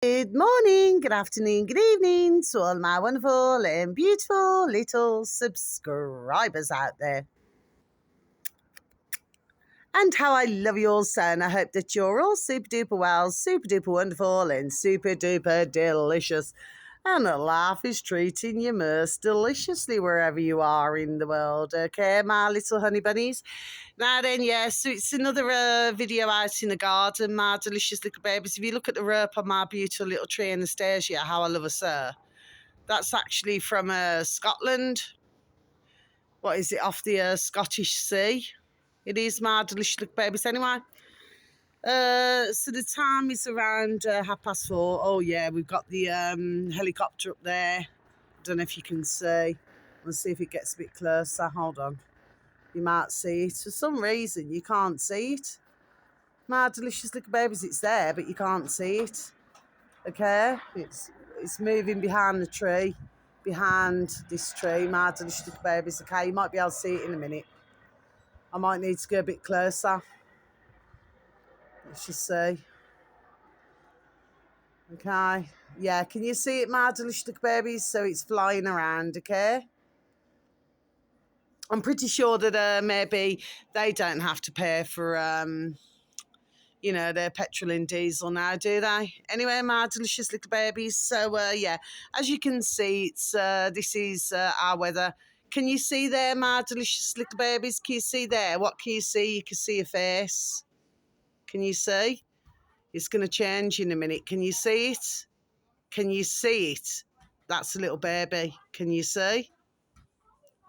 Good morning, good afternoon, good evening to all my wonderful and beautiful little subscribers out there. And how I love you all so, and I hope that you're all super duper well, super duper wonderful, and super duper delicious. And that life is treating you most deliciously wherever you are in the world, okay, my little honey bunnies? Now then, yes, so it's another video out in the garden, my delicious little babies. If you look at the rope on my beautiful little tree Anastasia, how I love her, sir. That's actually from Scotland. What is it, off the Scottish Sea? It is, my delicious little babies. Anyway, so the time is around 4:30. Oh yeah, we've got the helicopter up there. Don't know if you can see. Let's see if it gets a bit closer. Hold on. You might see it. For some reason, you can't see it. My delicious little babies, it's there, but you can't see it. Okay? It's moving behind the tree, behind this tree, my delicious little babies. Okay, you might be able to see it in a minute. I might need to go a bit closer. Let's just see. Okay. Yeah, can you see it, my delicious little babies? So it's flying around, okay? I'm pretty sure that maybe they don't have to pay for their petrol and diesel now, do they? Anyway, my delicious little babies. So, yeah, as you can see, this is our weather. Can you see there, my delicious little babies? Can you see there? What can you see? You can see a face. Can you see? It's going to change in a minute. Can you see it? Can you see it? That's a little baby. Can you see?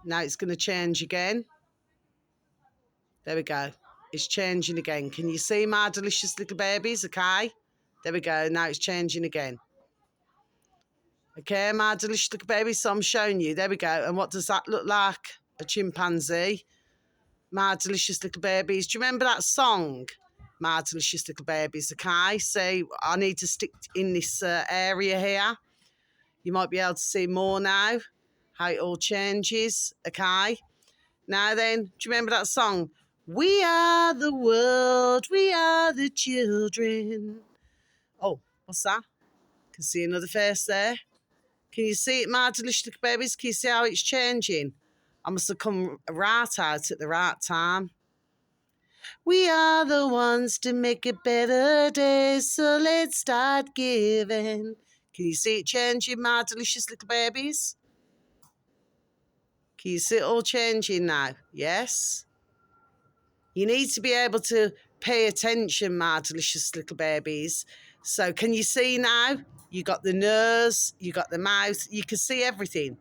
Now it's going to change again. There we go. It's changing again. Can you see my delicious little babies? Okay. There we go. Now it's changing again. Okay, my delicious little babies. So I'm showing you. There we go. And what does that look like? A chimpanzee. My delicious little babies. Do you remember that song? My delicious little babies. Okay. So I need to stick in this area here. You might be able to see more now. How it all changes. Okay. Now then, do you remember that song? We are the world, we are the children. Oh, what's that? Can see another face there. Can you see it, my delicious little babies? Can you see how it's changing? I must have come right out at the right time. We are the ones to make a better day, so let's start giving. Can you see it changing, my delicious little babies? Can you see it all changing now? Yes? You need to be able to pay attention, my delicious little babies. So can you see now? You got the nose, you got the mouth, you can see everything.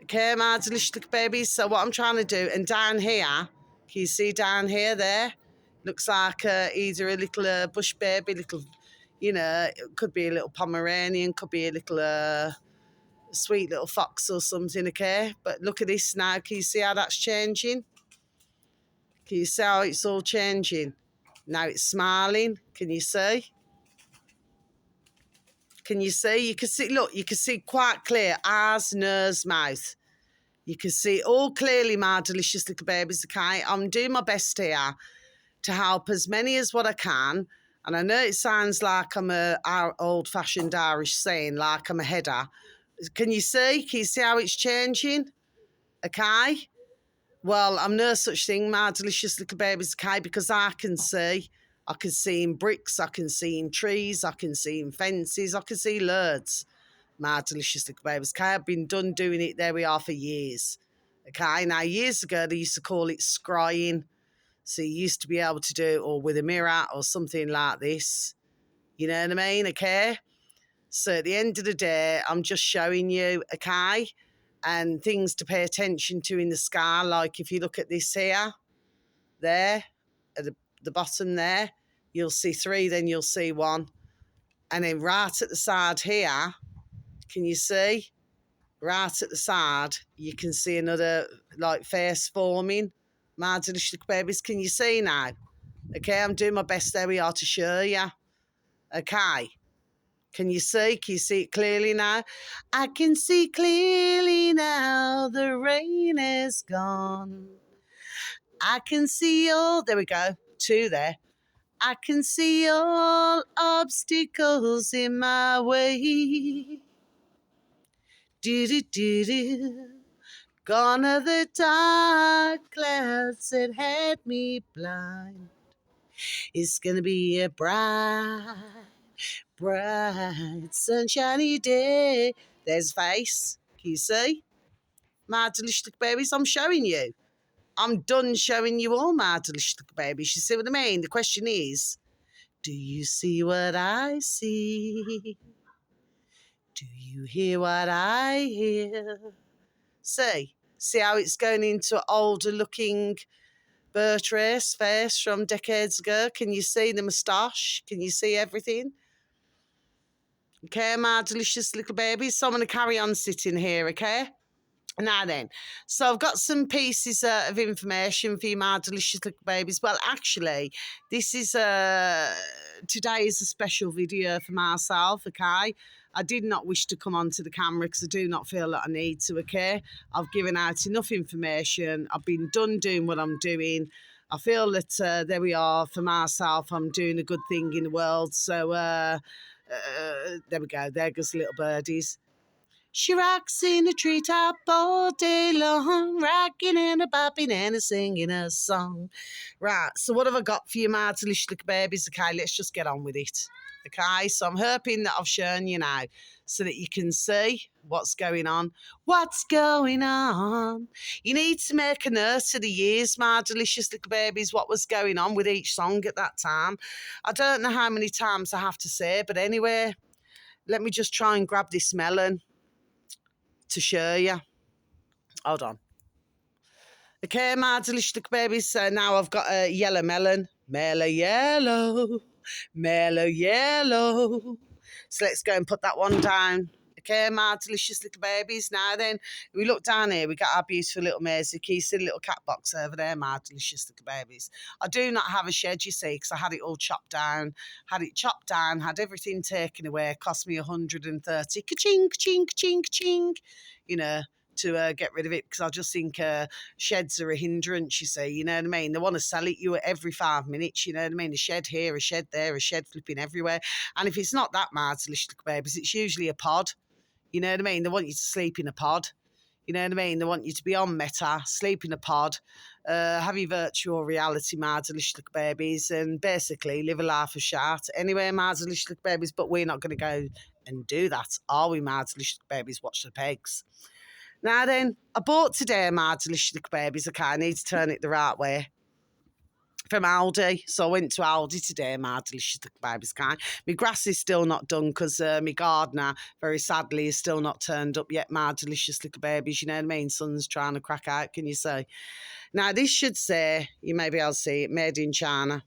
Okay, my delicious little babies. So what I'm trying to do, and down here, can you see down here there? Looks like either a little bush baby, little, it could be a little Pomeranian, could be a little sweet little fox or something, okay? But look at this now. Can you see how that's changing? Can you see how it's all changing? Now it's smiling. Can you see? Can you see? You can see, look, you can see quite clear. Eyes, nose, mouth. You can see all clearly, my delicious little babies, okay? I'm doing my best here to help as many as what I can. And I know it sounds like I'm our old-fashioned Irish saying, like I'm a header. Can you see? Can you see how it's changing? Okay? Well, I'm no such thing, my delicious little babies, okay, because I can see. I can see in bricks, I can see in trees, I can see in fences, I can see loads. My delicious little babies, okay, I've been done doing it, there we are, for years. Okay, now years ago, they used to call it scrying. So you used to be able to do it or with a mirror or something like this. You know what I mean, okay? So at the end of the day, I'm just showing you, okay? And things to pay attention to in the sky, like if you look at this here, there, at the bottom there, you'll see 3, then you'll see 1. And then right at the side here, can you see? Right at the side, you can see another, like, face forming. My delicious babies, can you see now? Okay, I'm doing my best, there we are, to show you. Okay. Can you see? Can you see it clearly now? I can see clearly now, the rain is gone. I can see all, there we go, 2 there. I can see all obstacles in my way. Do. Gone are the dark clouds that had me blind. It's gonna be a bright, bright, sunshiny day. There's face. Can you see? My delicious little babies, I'm showing you. I'm done showing you all my delicious little babies. You see what I mean? The question is, do you see what I see? Do you hear what I hear? See how it's going into an older looking Bert Race face from decades ago? Can you see the moustache? Can you see everything? Okay, my delicious little babies. So I'm going to carry on sitting here, okay? Now then, so I've got some pieces of information for you, my delicious little babies. Well, actually, this is today is a special video for myself, okay? I did not wish to come onto the camera because I do not feel that I need to, okay? I've given out enough information. I've been done doing what I'm doing. I feel that there we are, for myself, I'm doing a good thing in the world. So there we go. There goes little birdies. She rocks in a treetop all day long, rocking and a bopping and a singing a song. Right, so what have I got for you, my delicious little babies? Okay, let's just get on with it. Okay, so I'm hoping that I've shown you now so that you can see what's going on. What's going on? You need to make a note of the years, my delicious little babies, what was going on with each song at that time. I don't know how many times I have to say, but anyway, let me just try and grab this melon to show you. Hold on. Okay, my delicious little babies. So now I've got a yellow melon. Mellow yellow. Mellow yellow. So let's go and put that one down. Okay, my delicious little babies. Now then, we look down here, we got our beautiful little Maisie. Can you see the little cat box over there, my delicious little babies? I do not have a shed, you see, because I had it all chopped down. Had it chopped down, had everything taken away. Cost me 130. Ka-ching, ka-ching, ka-ching, ka-ching. You know, to get rid of it, because I just think sheds are a hindrance, you see, you know what I mean? They want to sell it you every 5 minutes, you know what I mean? A shed here, a shed there, a shed flipping everywhere. And if it's not that mad, little babies, it's usually a pod, you know what I mean? They want you to sleep in a pod, you know what I mean? They want you to be on Meta, sleep in a pod, have your virtual reality, mad little babies, and basically live a life of shart. Anyway, mad little babies, but we're not going to go and do that, are we, mad little babies? Watch the pegs. Now then, I bought today my delicious little babies. Okay, I need to turn it the right way. From Aldi. So I went to Aldi today, my delicious little babies. Okay? My grass is still not done because my gardener, very sadly, is still not turned up yet, my delicious little babies. You know what I mean? Sun's trying to crack out, can you see? Now, this should say, you may be able to see it, made in China.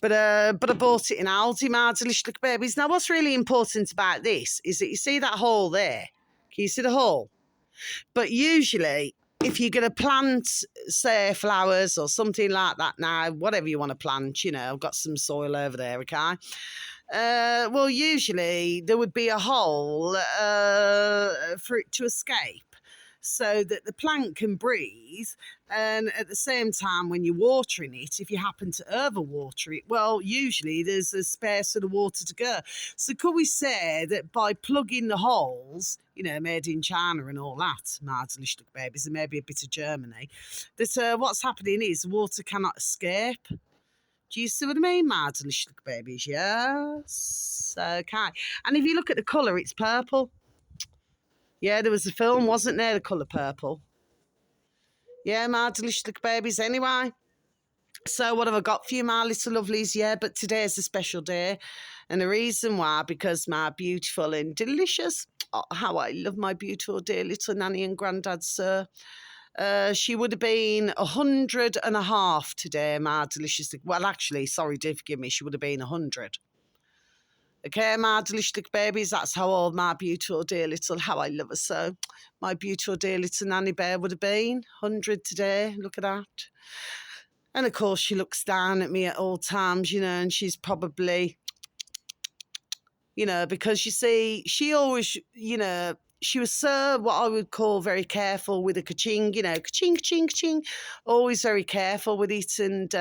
But I bought it in Aldi, my delicious little babies. Now, what's really important about this is that you see that hole there? Can you see the hole? But usually, if you're going to plant, say, flowers or something like that now, whatever you want to plant, you know, I've got some soil over there, okay? Well, usually there would be a hole for it to escape so that the plant can breathe. And at the same time, when you're watering it, if you happen to overwater it, well, usually there's a spare sort of water to go. So could we say that by plugging the holes, you know, made in China and all that, my delicious little babies, and maybe a bit of Germany, that what's happening is water cannot escape. Do you see what I mean, my delicious little babies? Yes. Okay. And if you look at the colour, it's purple. Yeah, there was a film, wasn't there, the colour purple? Yeah, my delicious little babies. Anyway, so what have I got for you, my little lovelies? Yeah, but today's a special day. And the reason why, because my beautiful and delicious, oh, how I love my beautiful dear little nanny and granddad, sir. She would have been 100.5 today, my delicious. Well, actually, sorry, do forgive me. She would have been 100. Okay, my delicious little babies, that's how old my beautiful dear little, how I love her so. My beautiful dear little nanny bear would have been 100 today. Look at that. And of course, she looks down at me at all times, you know, and she's probably, you know, because you see, she always, you know, she was so what I would call very careful with a ka-ching, ka-ching, ka-ching, ka-ching, always very careful with it. And,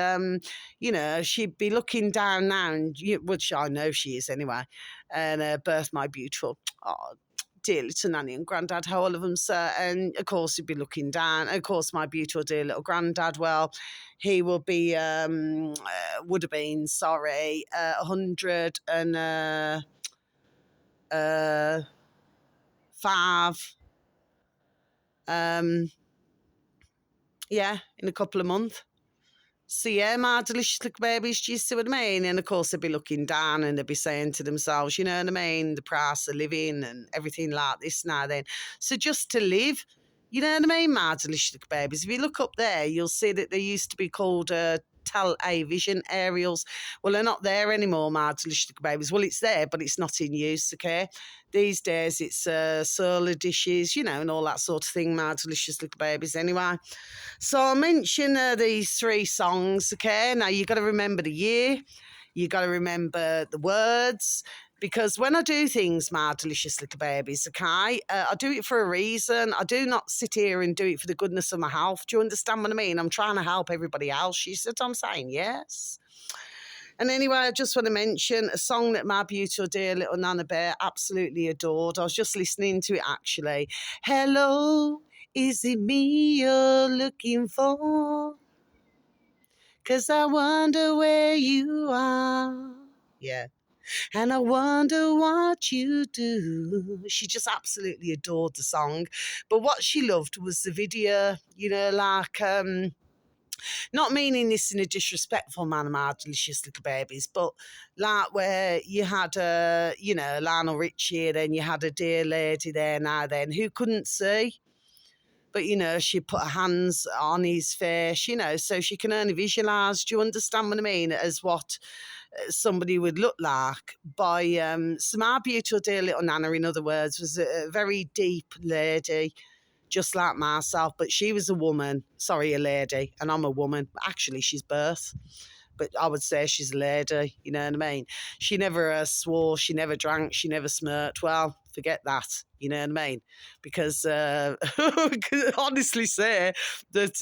she'd be looking down now, and which I know she is anyway, and birth my beautiful. Oh, dear little nanny and granddad, how all of them, sir. And of course, he'd be looking down. Of course, my beautiful dear little granddad, well, he will be, would have been, 100 and 5. Yeah, in a couple of months. So yeah, my delicious little babies, do you see what I mean? And of course they'd be looking down and they'd be saying to themselves, you know what I mean, the price of living and everything like this now then. So just to live, you know what I mean, my delicious little babies. If you look up there, you'll see that they used to be called television aerials. Well, they're not there anymore, my delicious little babies. Well, it's there, but it's not in use, okay? These days it's solar dishes, and all that sort of thing, my delicious little babies anyway. So I'll mention these 3 songs, okay? Now, you got to remember the year. You got to remember the words. Because when I do things, my delicious little babies, okay, I do it for a reason. I do not sit here and do it for the goodness of my health. Do you understand what I mean? I'm trying to help everybody else. You see what I'm saying? Yes. And anyway, I just want to mention a song that my beautiful dear little Nana Bear absolutely adored. I was just listening to it actually. Hello, is it me you're looking for? 'Cause I wonder where you are. Yeah. And I wonder what you do. She just absolutely adored the song. But what she loved was the video, not meaning this in a disrespectful manner, my delicious little babies, but like where you had Lionel Richie, then you had a dear lady there now then who couldn't see. But, she put her hands on his face, so she can only visualise. Do you understand what I mean? As what somebody would look like by so my beautiful dear little Nana, in other words, was a very deep lady, just like myself, but she was a woman, a lady, and I'm a woman. Actually, she's birth, but I would say she's a lady, you know what I mean? She never swore, she never drank, she never smirked. Well, forget that, you know what I mean? Because I can honestly say that,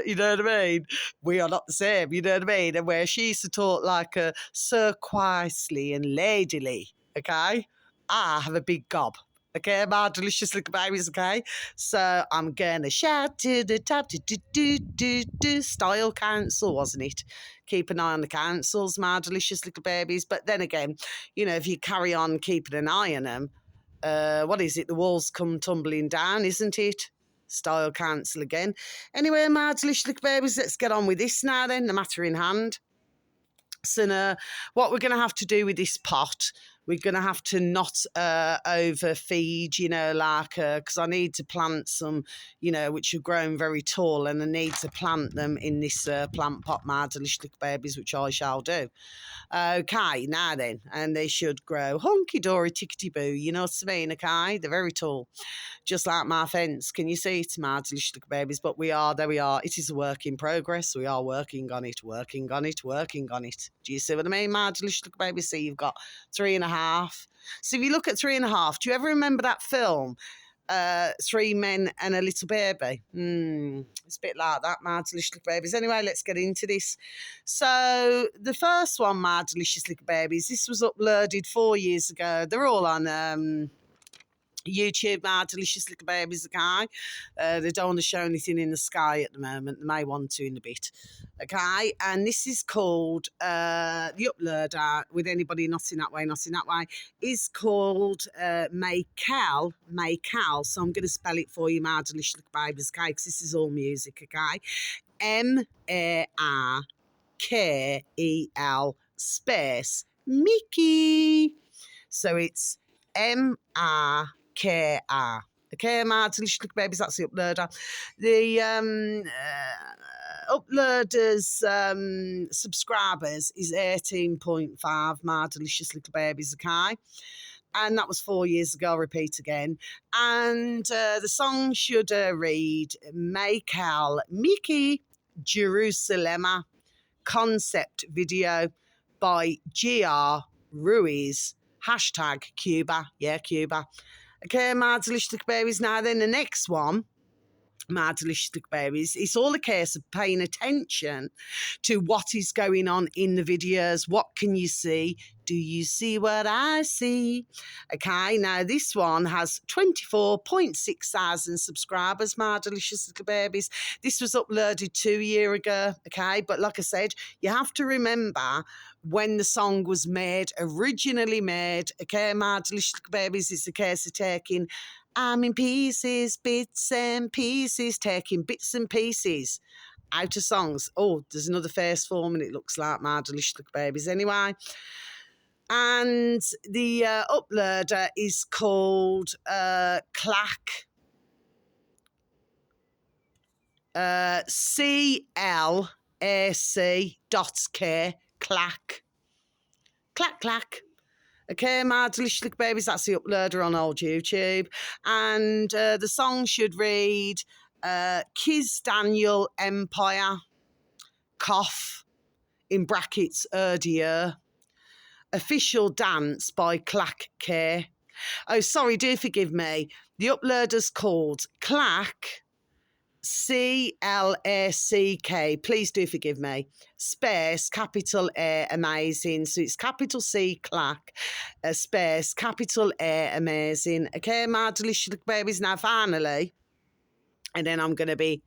you know what I mean, we are not the same, you know what I mean? And where she used to talk like so quietly and ladily, okay? I have a big gob. Okay, my delicious little babies, okay? So I'm gonna shout to the top, do, style council, wasn't it? Keep an eye on the councils, my delicious little babies. But then again, if you carry on keeping an eye on them, what is it? The walls come tumbling down, isn't it? Style council again. Anyway, my delicious little babies, let's get on with this now then, the matter in hand. So what we're going to have to do with this pot, we're going to have to not overfeed, because I need to plant some, which have grown very tall, and I need to plant them in this plant pot, my delicious little babies, which I shall do. Okay, now then, and they should grow hunky-dory, tickety-boo, you know what I mean, okay? They're very tall, just like my fence. Can you see it, my delicious little babies? But there we are. It is a work in progress. We are working on it, working on it, working on it. Do you see what I mean, my delicious little babies? See, you've got 3.5. So if you look at 3.5, do you ever remember that film? 3 men and a little baby. It's a bit like that, my delicious little babies. Anyway, let's get into this. So the first one, my delicious little babies, this was uploaded 4 years ago. They're all on YouTube, my delicious little babies, okay? They don't want to show anything in the sky at the moment. They may want to in a bit, okay? And this is called, the uploader, with anybody not in that way, is called Maycal. So I'm going to spell it for you, my delicious little babies, okay? Because this is all music, okay? Mairkel space Mickey. So it's Mirkr. Okay, my delicious little babies, that's the uploader. The uploader's subscribers is 18.5, my delicious little babies, okay? And that was 4 years ago, I'll repeat again. And the song should read, Maycal Mickey Jerusalema concept video by GR Ruiz, #Cuba. Yeah, Cuba. Okay, my delicious little babies. Now then, the next one, my delicious little babies, it's all a case of paying attention to what is going on in the videos. What can you see? Do you see what I see? Okay, now this one has 24.6 thousand subscribers, my delicious little babies. This was uploaded 2 years ago, okay? But like I said, you have to remember when the song was originally made, okay, my delicious little babies. It's a case of taking I'm in pieces, bits and pieces, taking bits and pieces out of songs. Oh, there's another face forming, it looks like, my delicious little babies. Anyway, and the uploader is called Clack. CLAC.K. Clack. Clack, clack. Okay, my delicious little babies, that's the uploader on old YouTube. And the song should read Kiz Daniel Empire, cough, in brackets, Dieu. Official dance by Clack K. Oh, sorry, do forgive me. The uploader's called Clack, CLACK. Please do forgive me. Space, capital A, amazing. So it's capital C, Clack, space, capital A, amazing. Okay, my delicious little babies. Now, finally, and then I'm going to be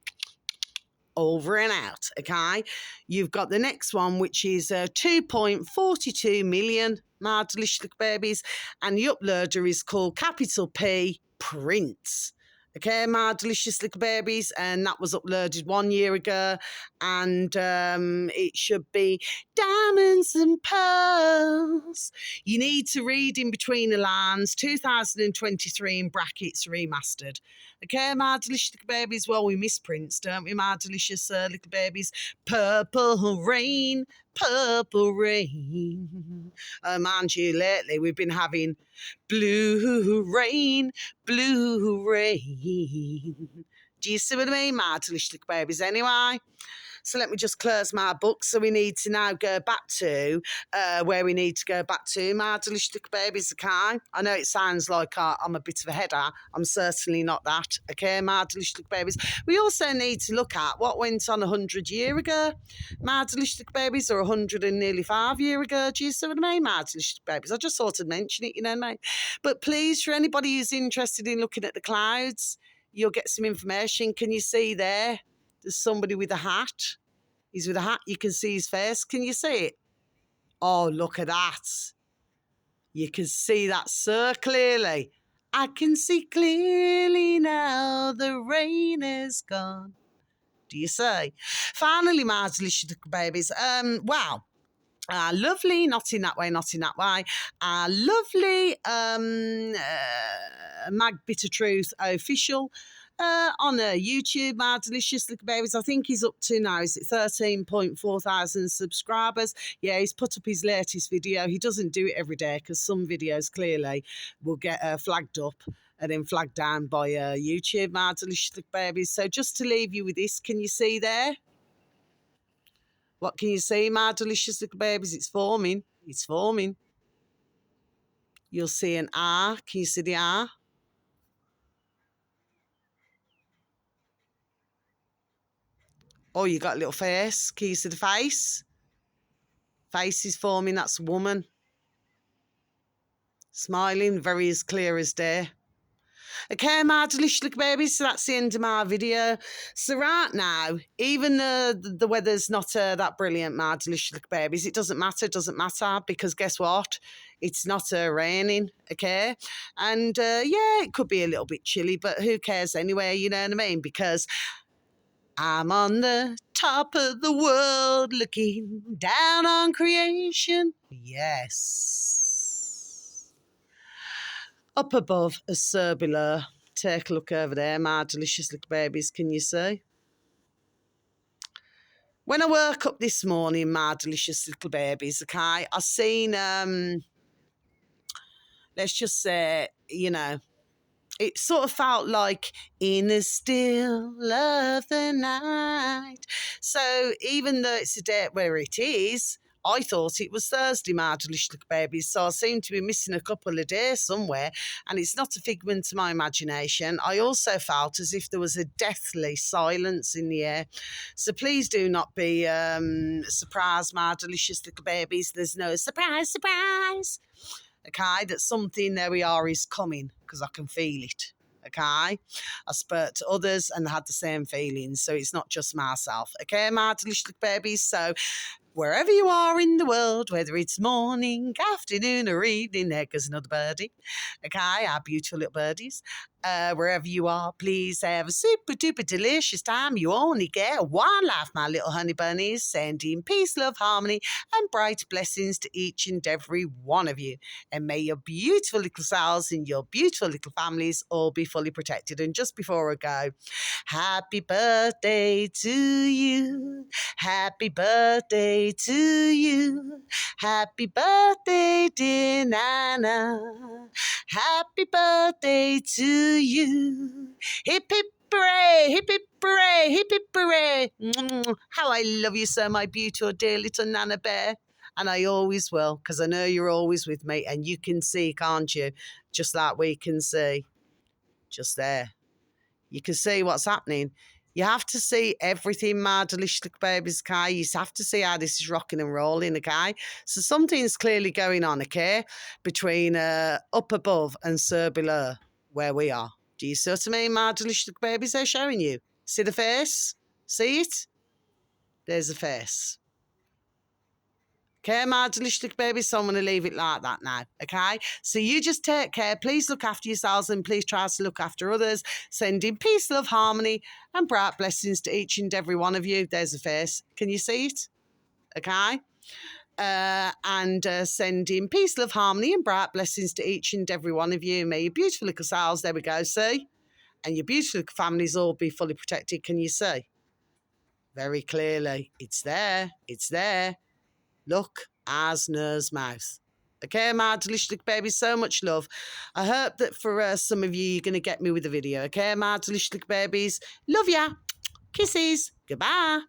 over and out, okay? You've got the next one, which is 2.42 million, my delicious little babies, and the uploader is called capital P, Prince. Okay, my delicious little babies, and that was uploaded 1 year ago, and it should be diamonds and pearls. You need to read in between the lines, 2023 in brackets, remastered. Okay, my delicious little babies. Well, we miss Prince, don't we, my delicious little babies? Purple rain, purple rain. Mind you, lately we've been having blue rain, blue rain. Do you see what I mean, my delicious little babies? Anyway, so let me just close my book. So we need to now go back to where we need to go back to, my delicious little babies, okay? I know it sounds like I'm a bit of a header. I'm certainly not that, okay, my delicious little babies? We also need to look at what went on 100 years ago, my delicious little babies, or 105 years ago. Do you see what I mean, my delicious little babies? I just thought I'd mention it, you know, mate. But please, for anybody who's interested in looking at the clouds, you'll get some information. Can you see there? There's somebody with a hat. He's with a hat. You can see his face. Can you see it? Oh, look at that. You can see that so clearly. I can see clearly now the rain is gone. Do you see? Finally, my delicious little babies. Wow. Lovely, not in that way, not in that way. Lovely Mag Bitter Truth official on YouTube, my delicious little babies. I think he's up to now, is it 13.4 thousand subscribers? Yeah, he's put up his latest video. He doesn't do it every day because some videos clearly will get flagged up and then flagged down by YouTube, my delicious little babies. So just to leave you with this, can you see there? What can you see, my delicious little babies? It's forming. It's forming. You'll see an R. Can you see the R? Oh, you got a little face. Can you see the face? Face is forming. That's a woman. Smiling, very as clear as day. Okay, my delicious little babies, so that's the end of my video. So right now, even though the weather's not that brilliant, my delicious little babies, it doesn't matter, because guess what? It's not raining, okay? And yeah, it could be a little bit chilly, but who cares anyway, you know what I mean? Because I'm on the top of the world looking down on creation. Yes. Up above is so below. Take a look over there, my delicious little babies. Can you see? When I woke up this morning, my delicious little babies, okay, I seen, let's just say, you know, it sort of felt like in the still of the night. So even though it's a day where it is, I thought it was Thursday, my delicious little babies, so I seem to be missing a couple of days somewhere, and it's not a figment of my imagination. I also felt as if there was a deathly silence in the air. So please do not be surprised, my delicious little babies. There's no surprise, surprise. Okay, that something, there we are, is coming, because I can feel it. Okay, I spoke to others and had the same feelings, so it's not just myself. Okay, my delicious little babies. So wherever you are in the world, whether it's morning, afternoon, or evening, there goes another birdie. Okay, our beautiful little birdies. Wherever you are, please have a super duper delicious time. You only get one life, my little honey bunnies. Sending peace, love, harmony, and bright blessings to each and every one of you. And may your beautiful little selves and your beautiful little families all be fully protected. And just before I go, happy birthday to you. Happy birthday to you. Happy birthday, dear Nana. Happy birthday to you. Hip, hip, hooray, hip, hip, hooray, hip, hip, hooray. How I love you so, my beautiful, dear little Nana Bear. And I always will, because I know you're always with me, and you can see, can't you? Just like we can see. Just there. You can see what's happening. You have to see everything, my delicious little babies, okay? You have to see how this is rocking and rolling, okay? So something's clearly going on, okay? Between up above and so below where we are. Do you see what I mean, my delicious little babies? They're showing you. See the face? See it? There's the face. Okay, my delicious little baby, so I'm going to leave it like that now, okay? So you just take care. Please look after yourselves and please try to look after others. Sending peace, love, harmony, and bright blessings to each and every one of you. There's a face. Can you see it? Okay? And sending peace, love, harmony, and bright blessings to each and every one of you. May your beautiful little selves, there we go, see? And your beautiful little families all be fully protected. Can you see? Very clearly. It's there. It's there. Look, eyes, nose, mouth. Okay, my delicious little baby, so much love. I hope that for some of you, you're going to get me with the video. Okay, my delicious little babies. Love ya. Kisses. Goodbye.